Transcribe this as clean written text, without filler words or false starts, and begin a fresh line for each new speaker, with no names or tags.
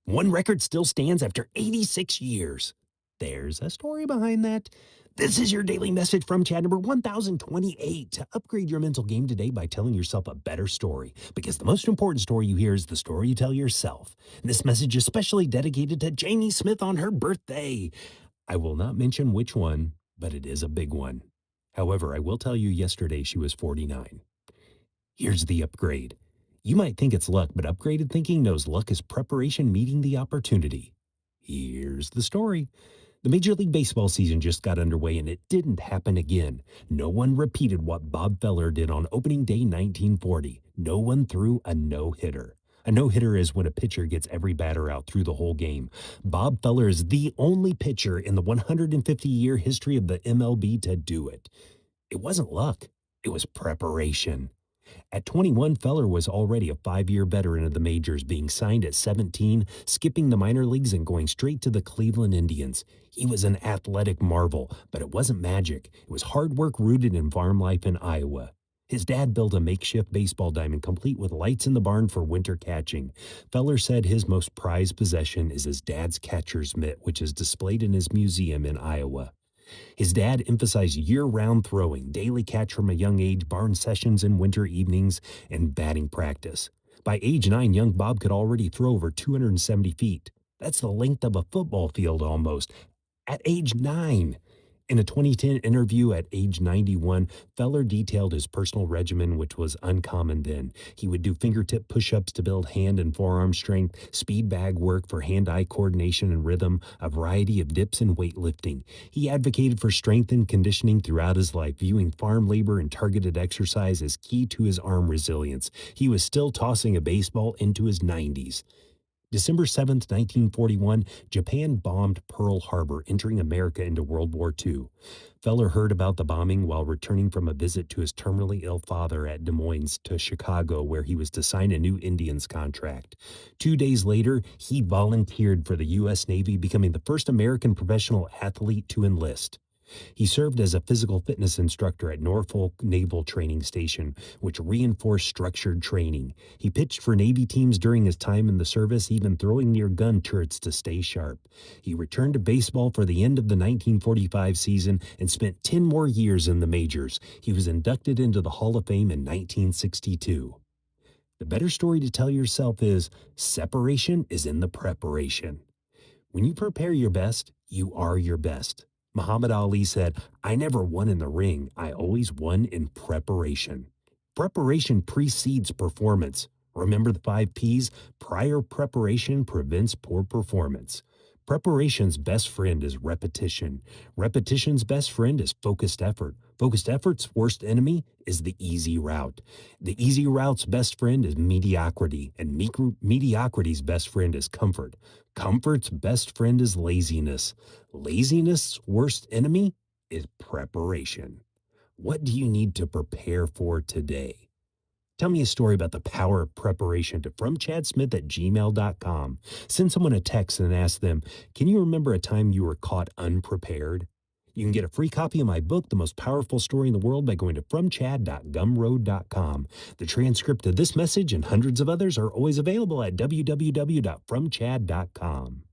One record still stands after 86 years. There's a story behind that. This is your daily message from Chad number 1028 to upgrade your mental game today by telling yourself a better story. Because the most important story you hear is the story you tell yourself. This message is specially dedicated to Jamie Smith on her birthday. I will not mention which one, but it is a big one. However, I will tell you yesterday she was 49. Here's the upgrade. You might think it's luck, but upgraded thinking knows luck is preparation meeting the opportunity. Here's the story. The Major League Baseball season just got underway and it didn't happen again. No one repeated what Bob Feller did on opening day 1940. No one threw a no-hitter. A no-hitter is when a pitcher gets every batter out through the whole game. Bob Feller is the only pitcher in the 150-year history of the MLB to do it. It wasn't luck. It was preparation. At 21, Feller was already a 5-year veteran of the majors, being signed at 17, skipping the minor leagues and going straight to the Cleveland Indians. He was an athletic marvel, but it wasn't magic. It was hard work rooted in farm life in Iowa. His dad built a makeshift baseball diamond complete with lights in the barn for winter catching. Feller said his most prized possession is his dad's catcher's mitt, which is displayed in his museum in Iowa. His dad emphasized year-round throwing, daily catch from a young age, barn sessions in winter evenings, and batting practice. By age 9, young Bob could already throw over 270 feet. That's the length of a football field almost. At age 9. In a 2010 interview at age 91, Feller detailed his personal regimen, which was uncommon then. He would do fingertip push-ups to build hand and forearm strength, speed bag work for hand-eye coordination and rhythm, a variety of dips and weightlifting. He advocated for strength and conditioning throughout his life, viewing farm labor and targeted exercise as key to his arm resilience. He was still tossing a baseball into his 90s. December 7, 1941, Japan bombed Pearl Harbor, entering America into World War II. Feller heard about the bombing while returning from a visit to his terminally ill father at Des Moines to Chicago, where he was to sign a new Indians contract. 2 days later, he volunteered for the U.S. Navy, becoming the first American professional athlete to enlist. He served as a physical fitness instructor at Norfolk Naval Training Station, which reinforced structured training. He pitched for Navy teams during his time in the service, even throwing near gun turrets to stay sharp. He returned to baseball for the end of the 1945 season and spent 10 more years in the majors. He was inducted into the Hall of Fame in 1962. The better story to tell yourself is separation is in the preparation. When you prepare your best, you are your best. Muhammad Ali said, "I never won in the ring. I always won in preparation." Preparation precedes performance. Remember the 5 P's? Prior preparation prevents poor performance. Preparation's best friend is repetition. Repetition's best friend is focused effort. Focused effort's worst enemy is the easy route. The easy route's best friend is mediocrity, and mediocrity's best friend is comfort. Comfort's best friend is laziness. Laziness' worst enemy is preparation. What do you need to prepare for today? Tell me a story about the power of preparation to fromchadsmith@gmail.com. Send someone a text and ask them, can you remember a time you were caught unprepared? You can get a free copy of my book, The Most Powerful Story in the World, by going to fromchad.gumroad.com. The transcript of this message and hundreds of others are always available at www.fromchad.com.